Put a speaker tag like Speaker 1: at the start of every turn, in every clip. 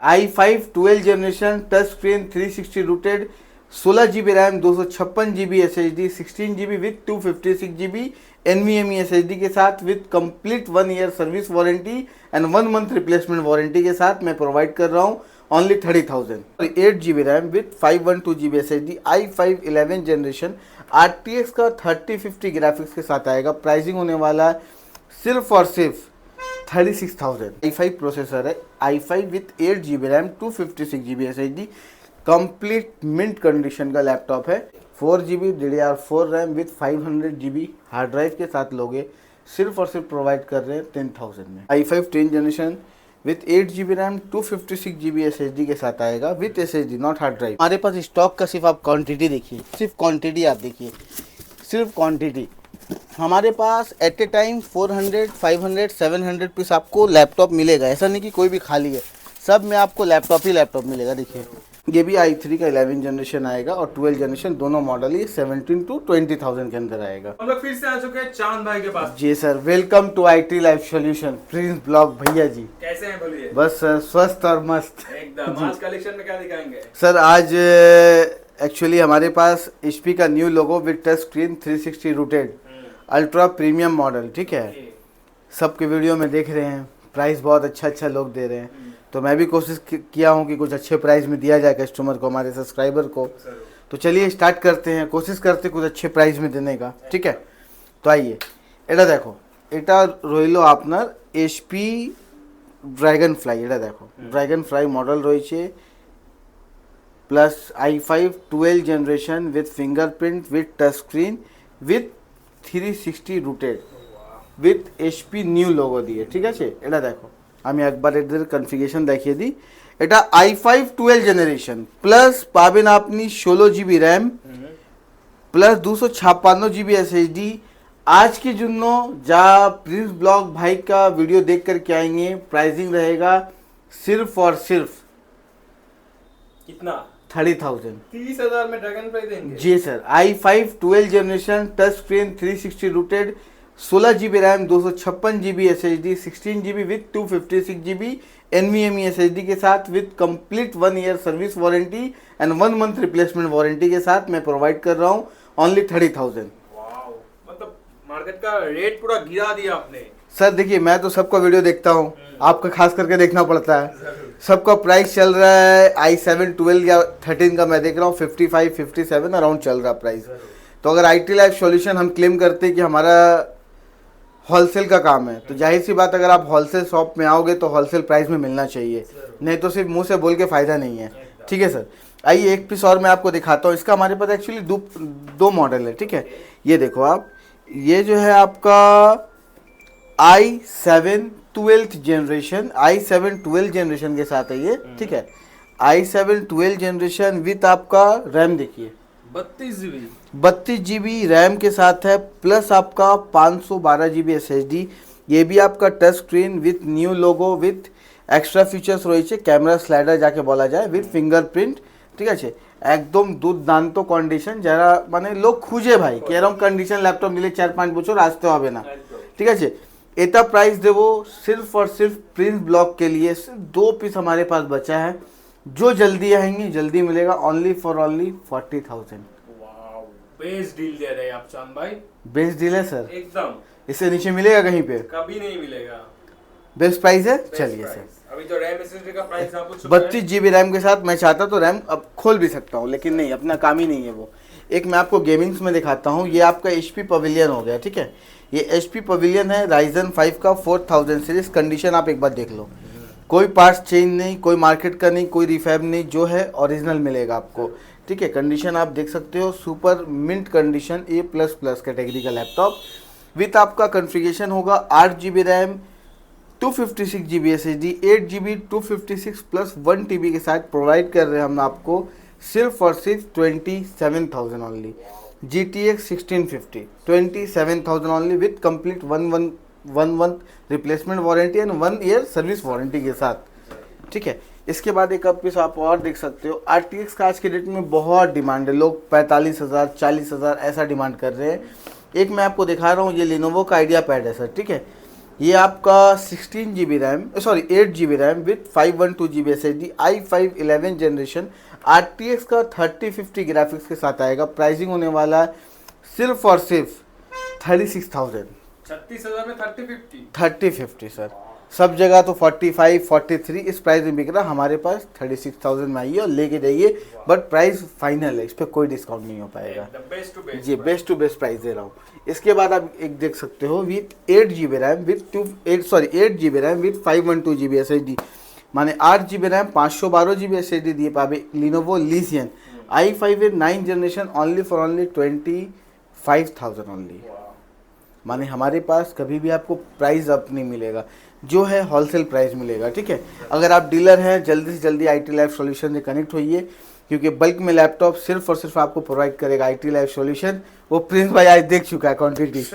Speaker 1: i5 12 generation touch screen 360 rooted 16 GB RAM 256 GB SSD 16 GB with 256 GB NVMe SSD के साथ with complete 1 year service warranty and 1 month replacement warranty के साथ मैं provide कर रहा हूँ only 30,000। 8 GB RAM with 512 GB SSD i5 11 generation RTX का 3050 graphics के साथ आएगा। प्राइसिंग होने वाला है सिर्फ और सिर्फ 36,000। i5 प्रोसेसर है, i5 with 8 GB RAM 256 GB SSD complete mint condition का लैपटॉप है। 4 GB DDR4 RAM with 500 GB hard drive के साथ लोगे सिर्फ और सिर्फ प्रोवाइड कर रहे हैं 10,000 में। i5 10 generation with 8 GB RAM 256 GB SSD के साथ आएगा with SSD not hard drive. हमारे पास स्टॉक का सिर्फ आप क्वांटिटी देखिए, सिर्फ क्वांटिटी आप देखिए, सिर्फ क्वांटिटी। हमारे पास एट ए टाइम 400, 500, 700 पीस आपको लैपटॉप मिलेगा। ऐसा नहीं कि कोई भी खाली है, सब में आपको लैपटॉप ही लैपटॉप मिलेगा। देखिए ये भी i3 का 11 जनरेशन आएगा और 12 जनरेशन दोनों मॉडल ही 17 to 20,000 के अंदर आएगा।
Speaker 2: हम लोग फिर से आ चुके हैं चांद भाई के पास।
Speaker 1: जी sir, welcome to IT life solution. Prince blog भैया जी
Speaker 2: कैसे हैं बोलिए?
Speaker 1: बस सर स्वस्थ और मस्त
Speaker 2: एकदम। आज कलेक्शन में क्या दिखाएंगे
Speaker 1: सर? आज एक्चुअली हमारे पास HP का new logo with touch screen 360 rooted ultra premium model, ठीक है। सबके वीडियो में देख रहे हैं, प्राइस बहुत अच्छा लोग दे रहे हैं, तो मैं भी कोशिश किया हूँ कि कुछ अच्छे प्राइस में दिया जाए कस्टमर को, हमारे सब्सक्राइबर को। तो चलिए स्टार्ट करते हैं, कोशिश करते कुछ अच्छे प्राइस में देने का, ठीक है। तो आइए, এটা দেখো, এটা রইলো আপনার HP ড্রাগন ফ্লাই। এটা দেখো ড্রাগন ফ্লাই মডেল রয়েছে plus i5 12 generation with fingerprint with touch screen with 360 rooted with HP new logo দিয়ে, ঠিক আছে। এটা দেখো আমি একবার এদের কনফিগারেশন দেখিয়ে দিই। এটা i5 12 জেনারেশন প্লাস পাবেন আপনি 16 GB RAM plus 256 GB SSD। आज के जुन्नो जा प्रिंस ब्लॉग भाई का वीडियो देख कर के आएंगे, प्राइसिंग रहेगा सिर्फ और सिर्फ
Speaker 2: कितना?
Speaker 1: 30,000।
Speaker 2: 30,000 में ड्रैगन फ्लाई देंगे?
Speaker 1: जी sir, i5 12 generation touch screen 360 rooted 16 GB RAM 256 GB SSD 16 GB with 256 GB NVMe SSD के साथ with complete 1 year service warranty and 1 month replacement warranty के साथ मैं प्रोवाइड कर रहा हूँ ओनली 30,000।
Speaker 2: मतलब मार्केट का रेट पूरा गिरा दिया आपने।
Speaker 1: सर देखिए, मैं तो सबका वीडियो देखता हूँ, आपका खास करके देखना पड़ता है। सबका प्राइस चल रहा है i7 12 या 13 का मैं देख रहा हूँ 55 57 अराउंड चल रहा प्राइस। तो अगर IT लाइफ सॉल्यूशन हम क्लेम करते हैं कि हमारा होलसेल का काम है, तो जाहिर सी बात अगर आप होलसेल शॉप में आओगे तो होलसेल प्राइस में मिलना चाहिए, नहीं तो सिर्फ मुंह से बोल के फ़ायदा नहीं है, ठीक है सर। आइए एक पीस और मैं आपको दिखाता हूँ। इसका हमारे पास एक्चुअली दो मॉडल है, ठीक है। ये देखो आप, ये जो है आपका i7 12th जनरेशन के साथ है ये, ठीक है। i7 12 जनरेशन विथ आपका रैम देखिए 32 GB रैम के साथ है प्लस आपका 512 GB SSD। ये भी आपका touch screen with new logo with extra features রয়েছে, ক্যামেরা স্লাইডার যাকে বলা যায় উইথ ফিঙ্গারপ্রিন্ট, ঠিক আছে। একদম দুর্দান্ত কন্ডিশন, যারা মানে লোক খুঁজে ভাই কি এরকম কন্ডিশন ল্যাপটপ নিলে 4-5 বছর আসতে হবে না, ঠিক আছে। এটা प्राइस देवो सिर्फ और सिर्फ प्रिंस ब्लॉग के लिए। सिर्फ 2 पीस हमारे पास बचा है, जो जल्दी आएंगे जल्दी मिलेगा only for only 40,000।
Speaker 2: Best deal दे रहे हैं आप चांद भाई।
Speaker 1: बेस्ट डील है सर,
Speaker 2: एकदम।
Speaker 1: इससे नीचे मिलेगा कहीं पे?
Speaker 2: कभी नहीं मिलेगा।
Speaker 1: बेस्ट प्राइस है। चलिए सर,
Speaker 2: अभी तो रैम SSD का प्राइस आप
Speaker 1: 32 GB रैम के साथ मैं चाहता तो रैम अब खोल भी सकता हूँ, लेकिन नहीं, अपना काम ही नहीं है वो। एक मैं आपको गेमिंग्स में दिखाता हूँ। ये आपका HP पवेलियन हो गया, ठीक है। ये HP पवेलियन है Ryzen 5 का 4000 सीरीज। कंडीशन आप एक बार देख लो, कोई पार्ट्स चेंज नहीं, कोई मार्केट का नहीं, कोई रिफैब नहीं, जो है ओरिजिनल मिलेगा आपको, ठीक है। कंडीशन आप देख सकते हो, super mint condition A++ category का लैपटॉप विथ आपका कॉन्फ़िगरेशन होगा 8 GB RAM 256 GB SSD 8 GB 256 plus 1 TB के साथ प्रोवाइड कर रहे हैं हम आपको सिर्फ और सिर्फ 27,000 only. GTX 1650 27,000 only with complete 1 month replacement warranty and 1 year service warranty के साथ, ठीक है। इसके बाद एक पीस आप और देख सकते हो। RTX का आज के डेट में बहुत डिमांड है, लोग 45,000 40,000 ऐसा डिमांड कर रहे हैं। एक मैं आपको दिखा रहा हूँ, ये Lenovo का आइडिया पैड है सर, ठीक है। ये आपका 16 GB RAM, sorry 8 GB RAM with 512 GB SSD, i5 11 generation RTX का 3050 ग्राफिक्स के साथ आएगा। प्राइसिंग होने वाला है सिर्फ और सिर्फ 36,000।
Speaker 2: 36,000 में 3050
Speaker 1: 3050 सर, सब जगह तो 45 43 इस प्राइस में बिक रहा, हमारे पास 36,000 में आइए और लेके जाइए। बट प्राइस फाइनल है, इस पर कोई डिस्काउंट नहीं हो पाएगा।
Speaker 2: बेस्ट टू बेस्ट
Speaker 1: जी बेस्ट टू बेस्ट प्राइस दे रहा हूँ। इसके बाद आप एक देख सकते हो with 8 GB RAM with 8 GB RAM with 512 GB SSD, माने 8 GB रैम 512 GB SSD दिए पावे Lenovo lesion i5 9 generation only for only 25,000 only. माने हमारे पास कभी भी आपको प्राइस अप नहीं मिलेगा, जो है होलसेल प्राइस मिलेगा। ठीक है, अगर आप डीलर हैं जल्दी से जल्दी IT लाइफ सॉल्यूशन से कनेक्ट होइए, क्योंकि बल्क में लैपटॉप सिर्फ और सिर्फ आपको प्रोवाइड करेगा IT लाइफ सॉल्यूशन। वो प्रिंस भाई आज देख चुका है क्वांटिटी,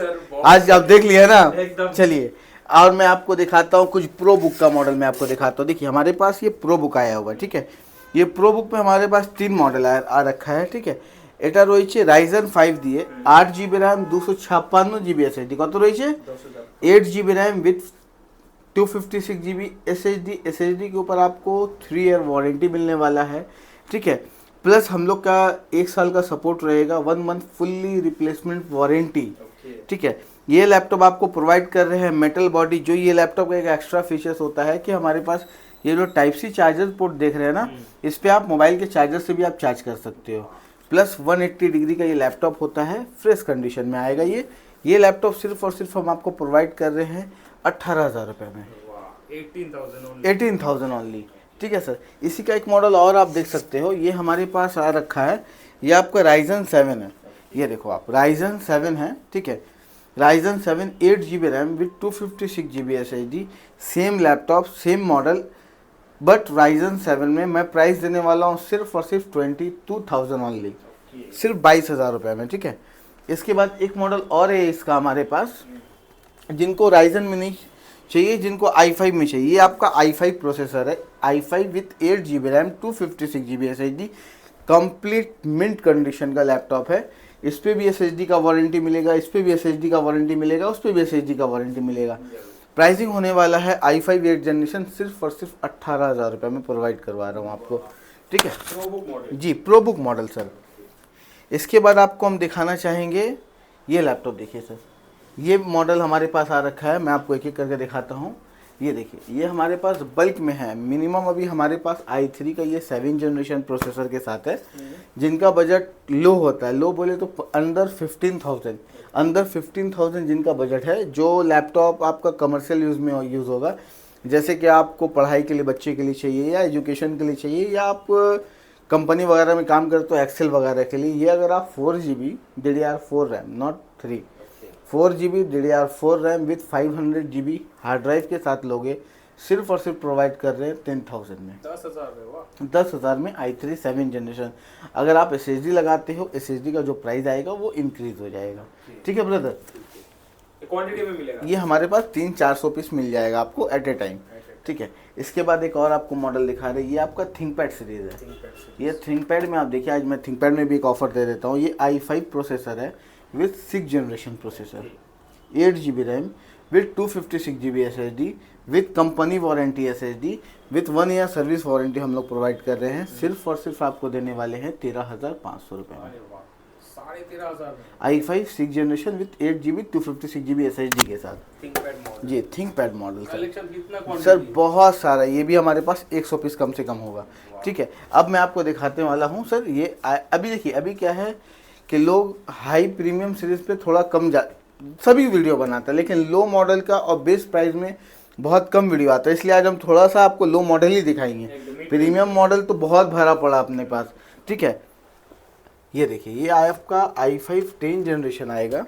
Speaker 1: आज आप देख लिया ना। चलिए और मैं आपको दिखाता हूँ कुछ प्रो बुक का मॉडल मैं आपको दिखाता हूँ। देखिए हमारे पास ये प्रो बुक आया हुआ है। ठीक है, ये प्रो बुक में हमारे पास 3 मॉडल आ रखा है। ठीक है, এটা রয়েছে Ryzen 5 দিয়ে 8 GB रैम 256 GB SSD, কত রয়েছে 8 GB RAM with 256 GB SSD। SSD के ऊपर आपको 3 ईयर वारंटी मिलने वाला है। ठीक है, प्लस हम लोग का 1 साल का सपोर्ट रहेगा, 1 मंथ फुल्ली रिप्लेसमेंट वारंटी। ठीक है, ये लैपटॉप आपको प्रोवाइड कर रहे हैं मेटल बॉडी। जो ये लैपटॉप का एक एक्स्ट्रा फीचर्स होता है कि हमारे पास ये जो टाइप सी चार्जर पोर्ट देख रहे हैं ना, इस पर आप मोबाइल के चार्जर से भी आप चार्ज कर सकते हो। प्लस 180 डिग्री का ये लैपटॉप होता है, फ्रेश कंडीशन में आएगा। ये लैपटॉप सिर्फ और सिर्फ हम आपको प्रोवाइड कर रहे हैं 18,000 रुपये में, 18,000 ओनली। ठीक है सर, इसी का एक मॉडल और आप देख सकते हो, ये हमारे पास आ रखा है, ये आपका Ryzen 7 है। ये देखो आप Ryzen 7 है। ठीक है, Ryzen 7 8 GB RAM with 256 GB SSD, same laptop same model, but Ryzen 7 में मैं प्राइस देने वाला हूँ सिर्फ और सिर्फ 22,000 ओनली, सिर्फ 22,000 रुपये में। ठीक है, इसके बाद एक मॉडल और है इसका हमारे पास, जिनको Ryzen में नहीं चाहिए, जिनको i5 में चाहिए। ये आपका i5 प्रोसेसर है, i5 with 8 GB RAM 256 GB SSD, complete mint condition का लैपटॉप है। इस पर भी SSD का वारंटी मिलेगा, इस पर भी SSD का वारंटी मिलेगा, उस पर भी SSD का वारंटी मिलेगा। प्राइसिंग होने वाला है i5 8 जनरेशन सिर्फ और सिर्फ 18,000 रुपये में प्रोवाइड करवा रहा हूँ आपको। ठीक है,
Speaker 2: प्रो बुक मॉडल
Speaker 1: जी प्रो बुक मॉडल सर। इसके बाद आपको हम दिखाना चाहेंगे ये लैपटॉप। देखिए सर, ये मॉडल हमारे पास आ रखा है, मैं आपको एक एक करके दिखाता हूँ। ये देखिए, ये हमारे पास बल्क में है। मिनिमम अभी हमारे पास i3 का ये 7 जनरेशन प्रोसेसर के साथ है, जिनका बजट लो होता है, लो बोले तो अंडर 15,000 जिनका बजट है, जो लैपटॉप आपका कमर्शियल यूज़ में यूज़ होगा, जैसे कि आपको पढ़ाई के लिए बच्चे के लिए चाहिए या एजुकेशन के लिए चाहिए, या आप कंपनी वगैरह में काम करते हो एक्सेल वगैरह के लिए। ये अगर आप 4 GB DDR4 RAM, not 3, 4 GB DDR4 RAM with 500 GB hard drive के साथ लोगे, सिर्फ और सिर्फ प्रोवाइड कर रहे हैं 10,000 में, 10,000 में i3 7 जनरेशन। अगर आप SSD लगाते हो, SSD का जो प्राइस आएगा वो इंक्रीज हो जाएगा। ठीक है ब्रदर,
Speaker 2: क्वांटिटी में मिलेगा।
Speaker 1: ये हमारे पास 300-400 पीस मिल जाएगा आपको एट ए टाइम। ठीक है, इसके बाद एक और आपको मॉडल दिखा रहे हैं, ये आपका थिंकपैड सीरीज है। ये थिंकपैड में आप देखिए, आज मैं थिंकपैड में भी एक ऑफर दे देता हूँ। ये i5 प्रोसेसर है with 6 generation processor, 8 GB RAM with 256 GB SSD, with company warranty SSD, with 1 year service warranty हम लोग प्रोवाइड कर रहे हैं। सिर्फ और सिर्फ आपको देने वाले हैं 13,500 रुपये में,
Speaker 2: 13,500
Speaker 1: i5 6 generation with 8 GB 256 GB SSD के साथ।
Speaker 2: थिंकपैड मॉडल
Speaker 1: जी थिंकपैड मॉडल
Speaker 2: कलेक्शन कितना
Speaker 1: सर
Speaker 2: क्वांटिटी?
Speaker 1: बहुत सारा, ये भी हमारे पास 100 पीस कम से कम होगा। ठीक है, अब मैं आपको दिखाने वाला हूँ सर। ये अभी देखिए, अभी क्या है कि लोग हाई प्रीमियम सीरीज पे थोड़ा कम सभी वीडियो बनाते हैं, लेकिन लो मॉडल का और बेस्ट प्राइस में बहुत कम वीडियो आता है, इसलिए आज हम थोड़ा सा आपको लो मॉडल ही दिखाएंगे। प्रीमियम मॉडल तो बहुत भरा पड़ा अपने पास। ठीक है, ये देखिए, ये आपका i5 10 जनरेशन आएगा,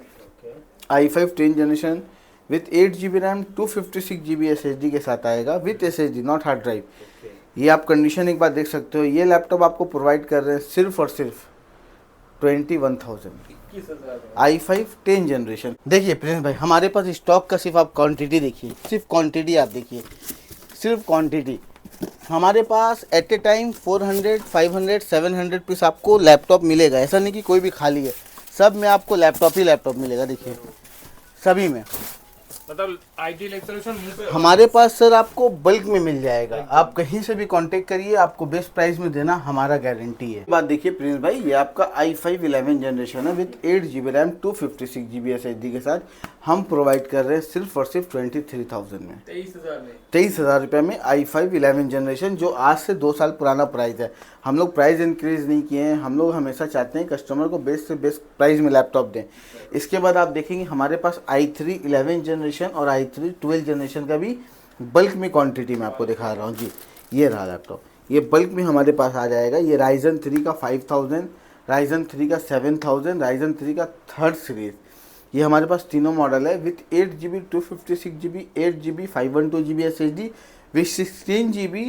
Speaker 1: i5 10 generation with 8 GB RAM 256 GB SSD के साथ आएगा, with SSD not hard drive. ये आप कंडीशन एक बार देख सकते हो। ये लैपटॉप आपको प्रोवाइड कर रहे हैं सिर्फ और सिर्फ 21,000, i5 10 जनरेशन। देखिए प्रिंस भाई, हमारे पास स्टॉक का सिर्फ आप क्वांटिटी देखिए, सिर्फ क्वांटिटी आप देखिए, सिर्फ क्वांटिटी। हमारे पास एट ए टाइम 400, 500, 700 पीस आपको लैपटॉप मिलेगा। ऐसा नहीं कि कोई भी खाली है, सब में आपको लैपटॉप ही लैपटॉप मिलेगा। देखिए सभी में
Speaker 2: मतलब आइडियल एक सोल्यूशन मुंह पे
Speaker 1: हमारे पास सर आपको बल्क में मिल जाएगा, आप कहीं से भी कांटेक्ट करिए, आपको बेस्ट प्राइस में देना हमारा गारंटी है। बात देखिए प्रिंस भाई, ये आपका i5 11 जनरेशन है with 8 GB RAM 256 GB SSD के साथ हम प्रोवाइड कर रहे हैं सिर्फ और सिर्फ 23,000 में,
Speaker 2: 23,000 में
Speaker 1: 23,000 रुपये में i5 11 जनरेशन, जो आज से 2 साल पुराना प्राइस है। हम लोग प्राइस इंक्रीज नहीं किए हैं, हम लोग हमेशा चाहते हैं कस्टमर को बेस्ट से बेस्ट प्राइस में लैपटॉप दें। इसके बाद आप देखेंगे हमारे पास i3 11 जनरेशन और i3 12 जनरेशन का भी बल्क में क्वांटिटी में आपको दिखा रहा हूँ जी। ये रहा लैपटॉप, ये बल्क में हमारे पास आ जाएगा। ये Ryzen 3 का 5000, Ryzen 3 का 7000, Ryzen 3 का 3rd सीरीज़, ये हमारे पास तीनों मॉडल है with 8 GB 256 GB 8 GB 512 GB SSD with 16 GB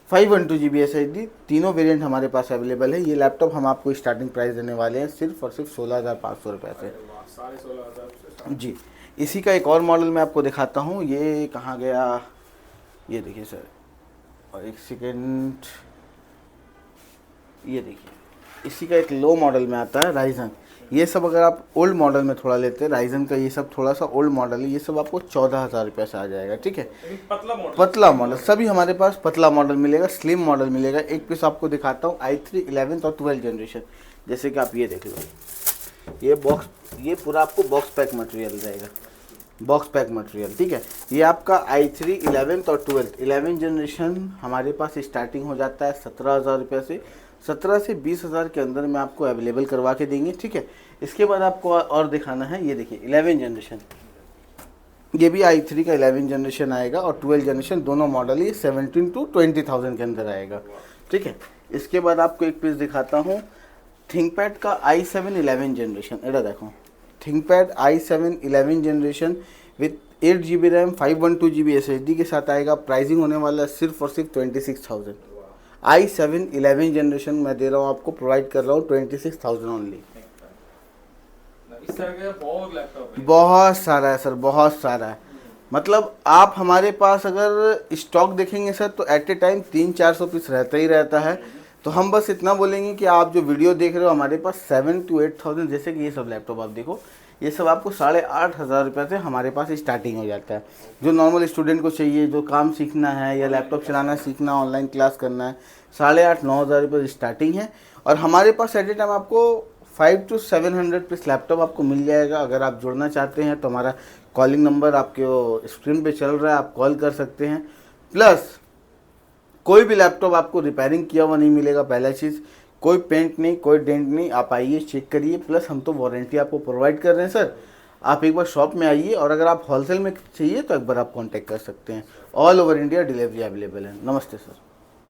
Speaker 1: 512 GB SSD, तीनों वेरिएंट हमारे पास अवेलेबल है। ये लैपटॉप हम आपको स्टार्टिंग प्राइस देने वाले हैं सिर्फ और सिर्फ 16,500 रुपये से।
Speaker 2: 16,500
Speaker 1: जी, इसी का एक और मॉडल मैं आपको दिखाता हूँ। ये कहाँ गया, ये देखिए सर, और एक सेकेंड, ये देखिए इसी का एक लो मॉडल में आता है राइजन। ये सब अगर आप ओल्ड मॉडल में थोड़ा लेते हैं राइजन का, ये सब थोड़ा सा ओल्ड मॉडल है, ये सब आपको 14,000 रुपये से आ जाएगा। ठीक है,
Speaker 2: पतला मॉडल,
Speaker 1: पतला मॉडल सभी हमारे पास पतला मॉडल मिलेगा, स्लिम मॉडल मिलेगा। एक पीस आपको दिखाता हूँ i3 11 और 12 जनरेशन, जैसे कि आप ये देख लो, ये बॉक्स, ये पूरा आपको बॉक्स पैक मटेरियल रहेगा, बॉक्स पैक मटेरियल। ठीक है, ये आपका i3 11 और 11 जनरेशन हमारे पास स्टार्टिंग हो जाता है 17,000 रुपये से। 17 से 20,000 के अंदर में आपको अवेलेबल करवा के देंगे। ठीक है, इसके बाद आपको और दिखाना है, ये देखिए 11 जनरेशन, ये भी i3 का 11 जनरेशन आएगा और 12 जनरेशन, दोनों मॉडल ये 17 to 20,000 के अंदर आएगा। ठीक है, इसके बाद आपको एक पीस दिखाता हूँ थिंकपैड का i7 11 जनरेशन। एड़ा देखो, ThinkPad i7 11 generation with 8 GB RAM 512 GB SSD के साथ आएगा। प्राइसिंग होने वाला है सिर्फ और सिर्फ 26,000। i7 11 जनरेशन मैं दे रहा हूँ आपको, प्रोवाइड कर रहा हूँ 26,000 ओनली।
Speaker 2: इस तरह के बहुत लैपटॉप है,
Speaker 1: बहुत सारा है सर, बहुत सारा है। मतलब आप हमारे पास अगर स्टॉक देखेंगे सर तो एट ए टाइम 300-400 पीस रहता ही रहता है। तो हम बस इतना बोलेंगे कि आप जो वीडियो देख रहे हो हमारे पास 7 to 8,000, जैसे कि ये सब लैपटॉप आप देखो, ये सब आपको 8,500 रुपये से हमारे पास स्टार्टिंग हो जाता है। जो नॉर्मल स्टूडेंट को चाहिए, जो काम सीखना है या लैपटॉप चलाना सीखना, ऑनलाइन क्लास करना है, 8,500-9,000 रुपये स्टार्टिंग है। और हमारे पास एट ए टाइम आपको 500 to 700 पीस लैपटॉप आपको मिल जाएगा। अगर आप जुड़ना चाहते हैं तो हमारा कॉलिंग नंबर आपके स्क्रीन पे चल रहा है, आप कॉल कर सकते हैं। प्लस कोई भी लैपटॉप आपको रिपेयरिंग किया हुआ नहीं मिलेगा। पहला चीज़, कोई पेंट नहीं, कोई डेंट नहीं, आप आइए चेक करिए। प्लस हम तो वारंटी आपको प्रोवाइड कर रहे हैं सर। आप एक बार शॉप में आइए, और अगर आप होलसेल में चाहिए तो एक बार आप कांटेक्ट कर सकते हैं। All over India delivery available है। नमस्ते सर।